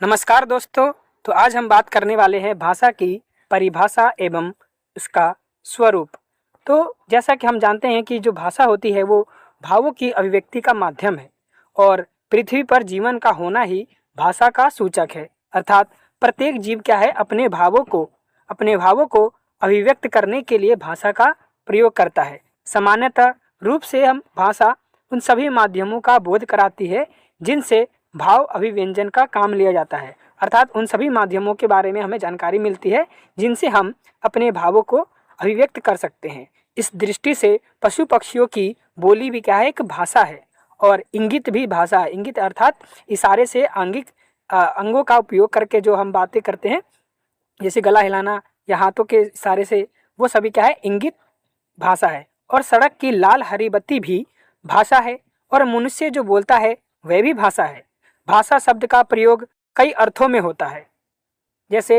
नमस्कार दोस्तों। तो आज हम बात करने वाले हैं भाषा की परिभाषा एवं उसका स्वरूप। तो जैसा कि हम जानते हैं कि जो भाषा होती है वो भावों की अभिव्यक्ति का माध्यम है और पृथ्वी पर जीवन का होना ही भाषा का सूचक है। अर्थात प्रत्येक जीव क्या है, अपने भावों को अभिव्यक्त करने के लिए भाषा का प्रयोग करता है। सामान्यतः रूप से हम भाषा उन सभी माध्यमों का बोध कराती है जिनसे भाव अभिव्यंजन का काम लिया जाता है। अर्थात उन सभी माध्यमों के बारे में हमें जानकारी मिलती है जिनसे हम अपने भावों को अभिव्यक्त कर सकते हैं। इस दृष्टि से पशु पक्षियों की बोली भी क्या है, एक भाषा है और इंगित भी भाषा है। इंगित अर्थात इशारे से आंगिक अंगों का उपयोग करके जो हम बातें करते हैं, जैसे गला हिलाना या हाथों के इशारे से, वो सभी क्या है, इंगित भाषा है। और सड़क की लाल हरी बत्ती भी भाषा है और मनुष्य जो बोलता है वह भी भाषा है। भाषा शब्द का प्रयोग कई अर्थों में होता है। जैसे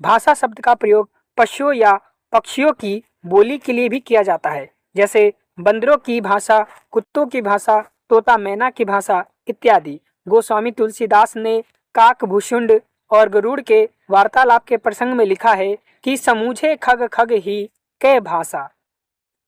भाषा शब्द का प्रयोग पशुओं या पक्षियों की बोली के लिए भी किया जाता है, जैसे बंदरों की भाषा, कुत्तों की भाषा, तोता मैना की भाषा इत्यादि। गोस्वामी तुलसीदास ने काक भूषुंड और गरुड़ के वार्तालाप के प्रसंग में लिखा है कि समूझे खग खग ही कै भाषा।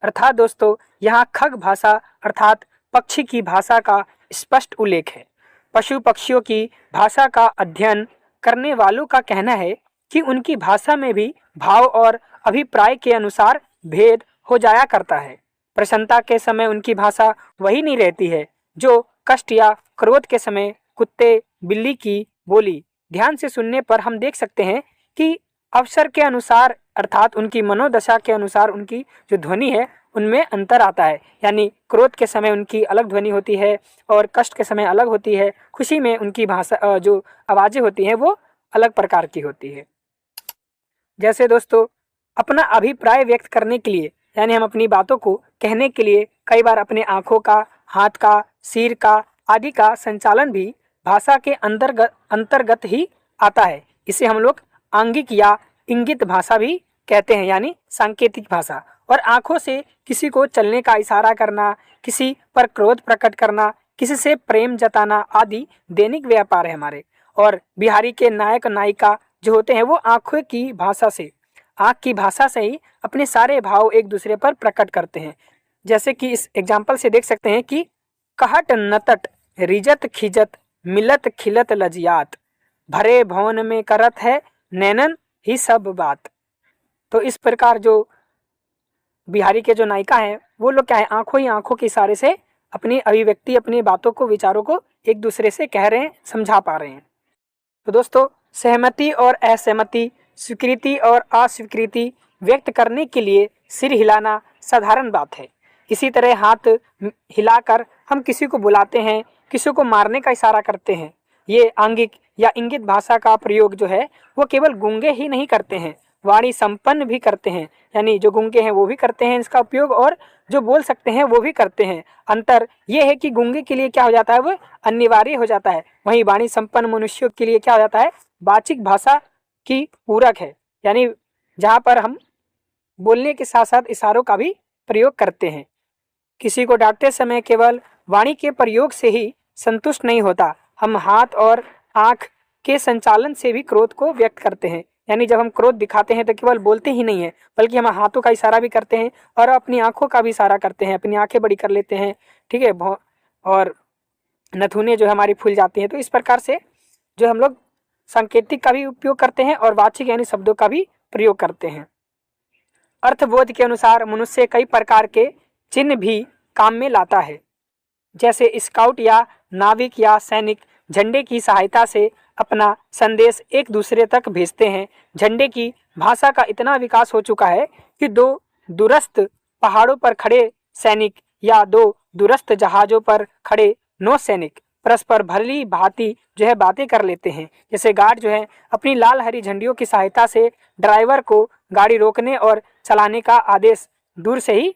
अर्थात दोस्तों, यहाँ खग भाषा अर्थात पक्षी की भाषा का स्पष्ट उल्लेख है। पशु पक्षियों की भाषा का अध्ययन करने वालों का कहना है कि उनकी भाषा में भी भाव और अभिप्राय के अनुसार भेद हो जाया करता है। प्रसन्नता के समय उनकी भाषा वही नहीं रहती है जो कष्ट या क्रोध के समय कुत्ते बिल्ली की बोली। ध्यान से सुनने पर हम देख सकते हैं कि अवसर के अनुसार अर्थात उनकी मनोदशा के अनुसार उनकी जो ध्वनि है उनमें अंतर आता है। यानी क्रोध के समय उनकी अलग ध्वनि होती है और कष्ट के समय अलग होती है। खुशी में उनकी भाषा जो आवाज़ें होती हैं वो अलग प्रकार की होती है। जैसे दोस्तों, अपना अभिप्राय व्यक्त करने के लिए यानी हम अपनी बातों को कहने के लिए कई बार अपने आँखों का, हाथ का, सिर का आदि का संचालन भी भाषा के अंतर्गत ही आता है। इसे हम लोग आंगिक या इंगित भाषा भी कहते हैं, यानी सांकेतिक भाषा। और आंखों से किसी को चलने का इशारा करना, किसी पर क्रोध प्रकट करना, किसी से प्रेम जताना आदि दैनिक व्यापार है हमारे। और बिहारी के नायक नायिका जो होते हैं वो आंख की भाषा से ही अपने सारे भाव एक दूसरे पर प्रकट करते हैं। जैसे कि इस एग्जाम्पल से देख सकते हैं कि कहट नतट रिजत खिजत मिलत खिलत लजियात, भरे भवन में करत है नैनन ही सब बात। तो इस प्रकार जो बिहारी के जो नायिका हैं वो लोग क्या है, आंखों ही आंखों के इशारे से अपनी अभिव्यक्ति, अपनी बातों को, विचारों को एक दूसरे से कह रहे हैं, समझा पा रहे हैं। तो दोस्तों, सहमति और असहमति, स्वीकृति और अस्वीकृति व्यक्त करने के लिए सिर हिलाना साधारण बात है। इसी तरह हाथ हिलाकर हम किसी को बुलाते हैं, किसी को मारने का इशारा करते हैं। ये आंगिक या इंगित भाषा का प्रयोग जो है वो केवल गूंगे ही नहीं करते हैं, वाणी संपन्न भी करते हैं। यानी जो गूंगे हैं वो भी करते हैं इसका उपयोग और जो बोल सकते हैं वो भी करते हैं। अंतर ये है कि गूंगे के लिए क्या हो जाता है, वो अनिवार्य हो जाता है, वहीं वाणी संपन्न मनुष्यों के लिए क्या हो जाता है, वाचिक भाषा की पूरक है। यानी जहाँ पर हम बोलने के साथ साथ इशारों का भी प्रयोग करते हैं। किसी को डांटते समय केवल वाणी के प्रयोग से ही संतुष्ट नहीं होता, हम हाथ और आँख के संचालन से भी क्रोध को व्यक्त करते हैं। यानी जब हम क्रोध दिखाते हैं तो केवल बोलते ही नहीं है बल्कि हम हाथों का इशारा भी करते हैं और अपनी आंखों का भी इशारा करते हैं, अपनी आंखें बड़ी कर लेते हैं, ठीक है, और नथुने जो हमारी फूल जाती हैं। तो इस प्रकार से जो हम लोग सांकेतिक का भी उपयोग करते हैं और वाचिक यानी शब्दों का भी प्रयोग करते हैं। अर्थबोध के अनुसार मनुष्य कई प्रकार के चिन्ह भी काम में लाता है। जैसे स्काउट या नाविक या सैनिक झंडे की सहायता से अपना संदेश एक दूसरे तक भेजते हैं। झंडे की भाषा का इतना विकास हो चुका है कि दो दूरस्थ पहाड़ों पर खड़े सैनिक या दो दूरस्थ जहाज़ों पर खड़े नौसैनिक परस्पर भली भांति जो है बातें कर लेते हैं। जैसे गार्ड जो है अपनी लाल हरी झंडियों की सहायता से ड्राइवर को गाड़ी रोकने और चलाने का आदेश दूर से ही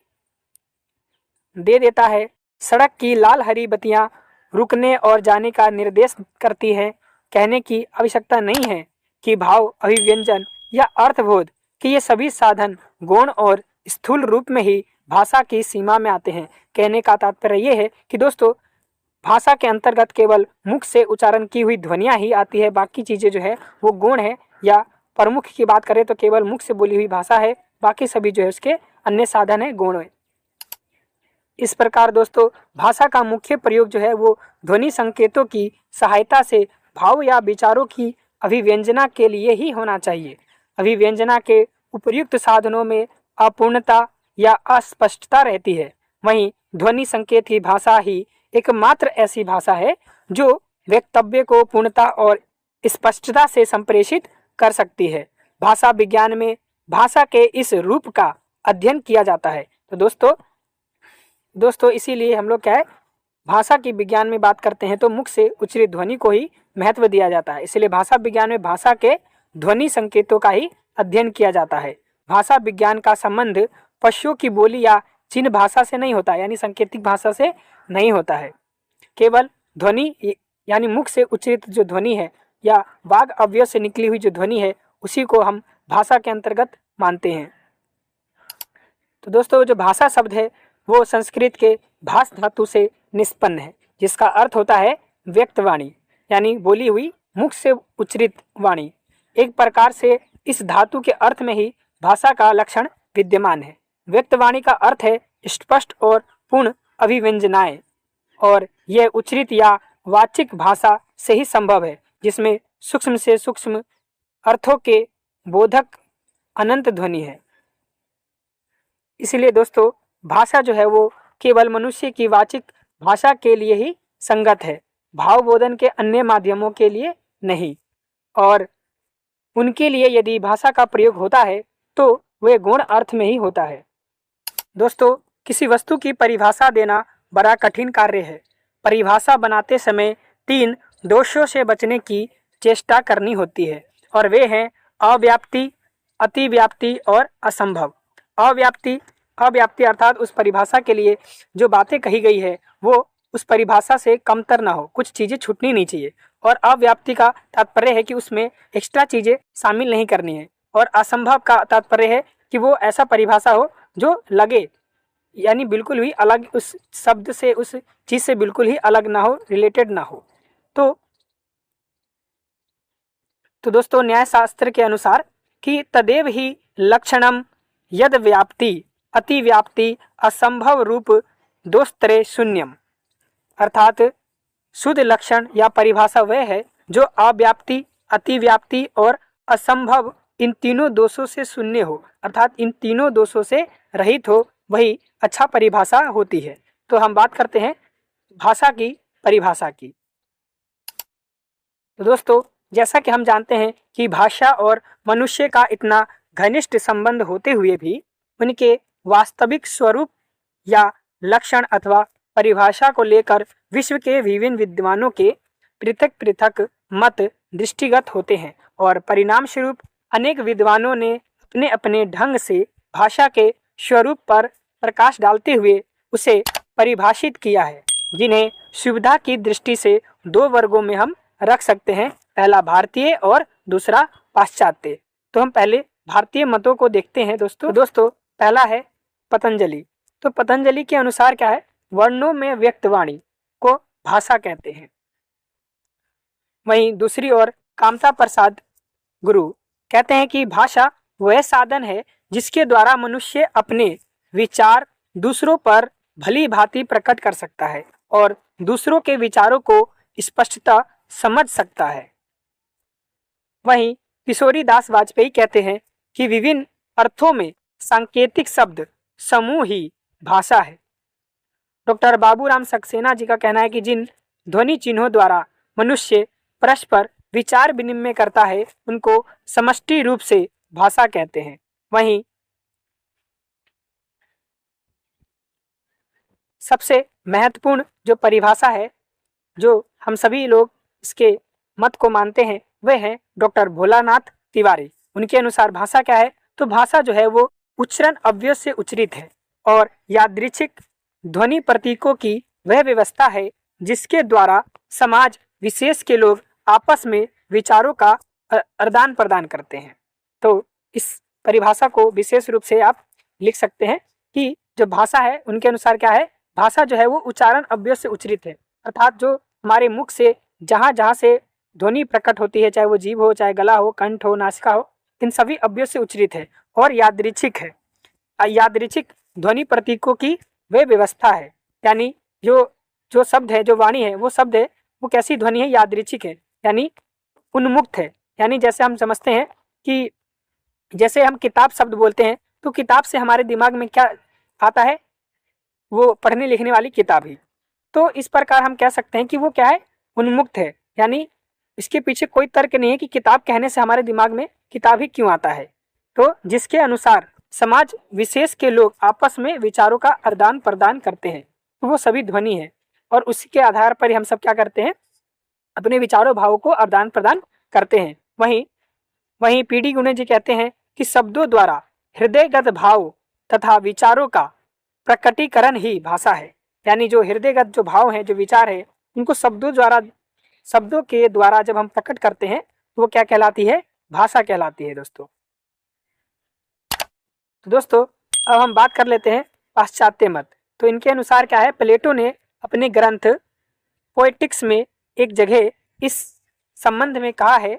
दे देता है। सड़क की लाल हरी बत्तियां रुकने और जाने का निर्देश करती हैं। कहने की आवश्यकता नहीं है कि भाव अभिव्यंजन या अर्थबोध कि ये सभी साधन गौण और स्थूल रूप में ही भाषा की सीमा में आते हैं। कहने का तात्पर्य ये है कि दोस्तों, भाषा के अंतर्गत केवल मुख से उच्चारण की हुई ध्वनियाँ ही आती है, बाकी चीज़ें जो है वो गौण है। या प्रमुख की बात करें तो केवल मुख से बोली हुई भाषा है, बाकी सभी जो है उसके अन्य साधन है, गौण है। इस प्रकार दोस्तों भाषा का मुख्य प्रयोग जो है वो ध्वनि संकेतों की सहायता से भाव या विचारों की अभिव्यंजना के लिए ही होना चाहिए। अभिव्यंजना के उपयुक्त साधनों में अपूर्णता या अस्पष्टता रहती है। वहीं ध्वनि संकेत की भाषा ही एकमात्र ऐसी भाषा है जो वक्तव्य को पूर्णता और स्पष्टता से संप्रेषित कर सकती है। भाषा विज्ञान में भाषा के इस रूप का अध्ययन किया जाता है। तो दोस्तों इसीलिए हम लोग क्या है, भाषा की विज्ञान में बात करते हैं तो मुख से उच्चरित ध्वनि को ही महत्व दिया जाता है। इसलिए भाषा विज्ञान में भाषा के ध्वनि संकेतों का ही अध्ययन किया जाता है। भाषा विज्ञान का संबंध पशुओं की बोली या चिन्ह भाषा से नहीं होता, यानी सांकेतिक भाषा से नहीं होता है। केवल ध्वनि यानी मुख से उच्चरित जो ध्वनि है या वाग अवयव से निकली हुई जो ध्वनि है उसी को हम भाषा के अंतर्गत मानते हैं। तो दोस्तों जो भाषा शब्द है वो संस्कृत के भाष धातु से निष्पन्न है, जिसका अर्थ होता है व्यक्त वाणी, यानी बोली हुई मुख से उच्चरित वाणी। एक प्रकार से इस धातु के अर्थ में ही भाषा का लक्षण विद्यमान है। व्यक्त वाणी का अर्थ है स्पष्ट और पूर्ण अभिव्यंजनाएं, और यह उच्चरित या वाचिक भाषा से ही संभव है, जिसमें सूक्ष्म से सूक्ष्म अर्थों के बोधक अनंत ध्वनि है। इसलिए दोस्तों भाषा जो है वो केवल मनुष्य की वाचिक भाषा के लिए ही संगत है, भाव बोधन के अन्य माध्यमों के लिए नहीं। और उनके लिए यदि भाषा का प्रयोग होता है तो वह गौण अर्थ में ही होता है। दोस्तों किसी वस्तु की परिभाषा देना बड़ा कठिन कार्य है। परिभाषा बनाते समय 3 दोषों से बचने की चेष्टा करनी होती है, और वे हैं अव्याप्ति, अतिव्याप्ति और असंभव। अव्याप्ति अर्थात उस परिभाषा के लिए जो बातें कही गई है वो उस परिभाषा से कमतर ना हो, कुछ चीज़ें छूटनी नहीं चाहिए। और अव्याप्ति का तात्पर्य है कि उसमें एक्स्ट्रा चीज़ें शामिल नहीं करनी है। और असंभव का तात्पर्य है कि वो ऐसा परिभाषा हो जो लगे, यानी बिल्कुल ही अलग, उस शब्द से उस चीज़ से बिल्कुल ही अलग ना हो, रिलेटेड ना हो। तो दोस्तों न्याय शास्त्र के अनुसार कि तदेव ही लक्षणम यद व्याप्ति अतिव्याप्ति असंभव रूप दोषत्रय शून्यम, अर्थात शुद्ध लक्षण या परिभाषा वह है जो अव्याप्ति, अतिव्याप्ति और असंभव इन तीनों दोषों से शून्य हो, अर्थात इन तीनों दोषों से रहित हो, वही अच्छा परिभाषा होती है। तो हम बात करते हैं भाषा की परिभाषा की। तो दोस्तों जैसा कि हम जानते हैं कि भाषा और मनुष्य का इतना घनिष्ठ संबंध होते हुए भी उनके वास्तविक स्वरूप या लक्षण अथवा परिभाषा को लेकर विश्व के विभिन्न विद्वानों के पृथक पृथक मत दृष्टिगत होते हैं, और परिणाम स्वरूप अनेक विद्वानों ने अपने अपने ढंग से भाषा के स्वरूप पर प्रकाश डालते हुए उसे परिभाषित किया है, जिन्हें सुविधा की दृष्टि से 2 वर्गों में हम रख सकते हैं, पहला भारतीय और दूसरा पाश्चात्य। तो हम पहले भारतीय मतों को देखते हैं दोस्तों पहला है पतंजलि। तो पतंजलि के अनुसार क्या है, वर्णों में व्यक्त वाणी को भाषा कहते हैं। वहीं दूसरी ओर कामता प्रसाद गुरु कहते हैं कि भाषा वह साधन है जिसके द्वारा मनुष्य अपने विचार दूसरों पर भली भांति प्रकट कर सकता है और दूसरों के विचारों को स्पष्टता समझ सकता है। वहीं किशोरी दास वाजपेयी कहते हैं कि विभिन्न अर्थों में सांकेतिक शब्द समूह ही भाषा है। डॉक्टर बाबूराम सक्सेना जी का कहना है कि जिन ध्वनि चिन्हों द्वारा मनुष्य परस्पर विचार विनिमय करता है उनको समष्टि रूप से भाषा कहते हैं। वहीं सबसे महत्वपूर्ण जो परिभाषा है, जो हम सभी लोग इसके मत को मानते हैं, वह है डॉक्टर भोलानाथ तिवारी। उनके अनुसार भाषा क्या है, तो भाषा जो है वो उच्चारण अव्यय से उच्चरित है और यादृच्छिक ध्वनि प्रतीकों की वह व्यवस्था है जिसके द्वारा समाज विशेष के लोग आपस में विचारों का आदान प्रदान करते हैं। तो इस परिभाषा को विशेष रूप से आप लिख सकते हैं कि जो भाषा है उनके अनुसार क्या है, भाषा जो है वो उच्चारण अव्यय से उच्चरित है अर्थात जो हमारे मुख से जहाँ जहाँ से ध्वनि प्रकट होती है, चाहे वो जीभ हो, चाहे गला हो, कंठ हो, नासिका हो, इन सभी अवयव से उच्चरित है और यादृच्छिक है। यादृच्छिक ध्वनि प्रतीकों की वे व्यवस्था है, यानी जो जो शब्द है, जो वाणी है, वो शब्द है, वो कैसी ध्वनि है? यादृच्छिक है, यानी उन्मुक्त है। यानी जैसे हम समझते हैं कि जैसे हम किताब शब्द बोलते हैं तो किताब से हमारे दिमाग में क्या आता है? वो पढ़ने लिखने वाली किताब ही। तो इस प्रकार हम कह सकते हैं कि वो क्या है? उन्मुक्त है, यानी इसके पीछे कोई तर्क नहीं है कि किताब कहने से हमारे दिमाग में किताब ही क्यों आता है। तो जिसके अनुसार समाज विशेष के लोग आपस में विचारों का आदान प्रदान करते हैं, तो वो सभी ध्वनि है और उसी के आधार पर हम सब क्या करते हैं? अपने विचारों भावों को आदान प्रदान करते हैं। वहीं वहीं पीडी गुणे जी कहते हैं कि शब्दों द्वारा हृदयगत भाव तथा विचारों का प्रकटीकरण ही भाषा है। यानी जो हृदयगत जो भाव है, जो विचार है, उनको शब्दों के द्वारा जब हम प्रकट करते हैं तो वो क्या कहलाती है? भाषा कहलाती है दोस्तों। तो दोस्तों अब हम बात कर लेते हैं पाश्चात्य मत। तो इनके अनुसार क्या है? प्लेटो ने अपने ग्रंथ पोएटिक्स में एक जगह इस संबंध में कहा है।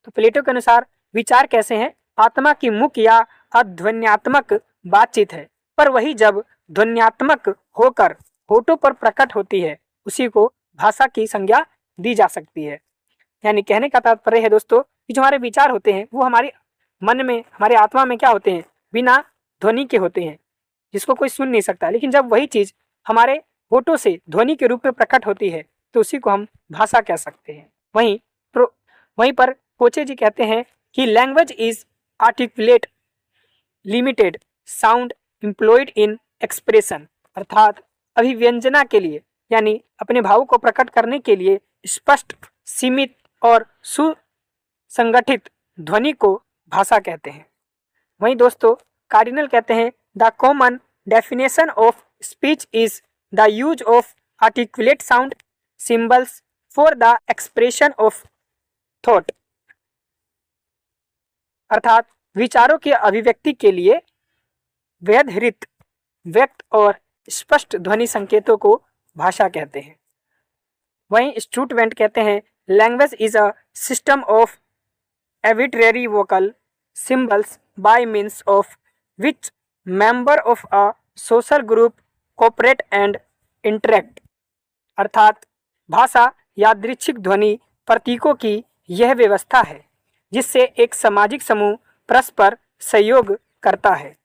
तो प्लेटो के अनुसार विचार कैसे हैं? आत्मा की मुख्य या अध्वन्यात्मक बातचीत है, पर वही जब ध्वन्यात्मक होकर होठों पर प्रकट होती है उसी को भाषा की संज्ञा दी जा सकती है। यानी कहने का तात्पर्य है दोस्तों कि जो हमारे विचार होते हैं वो हमारे मन में, हमारे आत्मा में क्या होते हैं? बिना ध्वनि के होते हैं, जिसको कोई सुन नहीं सकता। लेकिन जब वही चीज हमारे होठों से ध्वनि के रूप में प्रकट होती है तो उसी को हम भाषा कह सकते हैं। वहीं पर कोचे जी कहते हैं कि language is articulate limited sound employed in expression, अर्थात अभिव्यंजना के लिए, यानी अपने भावों को प्रकट करने के लिए स्पष्ट, सीमित और सुसंगठित ध्वनि को भाषा कहते हैं। वहीं दोस्तों कार्डिनल कहते हैं the common definition of speech is the use of articulate sound symbols for the expression of thought, अर्थात विचारों की अभिव्यक्ति के लिए व्यवहृत व्यक्त और स्पष्ट ध्वनि संकेतों को भाषा कहते हैं। वहीं स्टूटवेंट कहते हैं language is a system of arbitrary vocal symbols by means of which member of a social group cooperate and interact, अर्थात भाषा यादृच्छिक ध्वनि प्रतीकों की यह व्यवस्था है जिससे एक सामाजिक समूह परस्पर सहयोग करता है।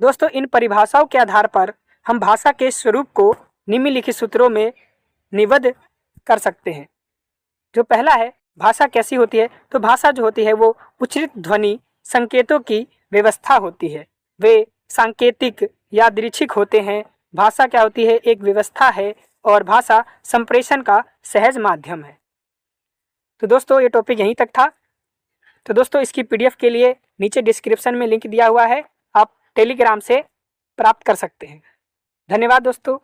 दोस्तों इन परिभाषाओं के आधार पर हम भाषा के स्वरूप को निम्नलिखित सूत्रों में निबद्ध कर सकते हैं। जो पहला है भाषा कैसी होती है? तो भाषा जो होती है वो उच्चरित ध्वनि संकेतों की व्यवस्था होती है। वे सांकेतिक यादृच्छिक होते हैं। भाषा क्या होती है? एक व्यवस्था है और भाषा संप्रेषण का सहज माध्यम है। तो दोस्तों ये टॉपिक यहीं तक था। तो दोस्तों इसकी पीडीएफ के लिए नीचे डिस्क्रिप्शन में लिंक दिया हुआ है, आप टेलीग्राम से प्राप्त कर सकते हैं। धन्यवाद दोस्तों।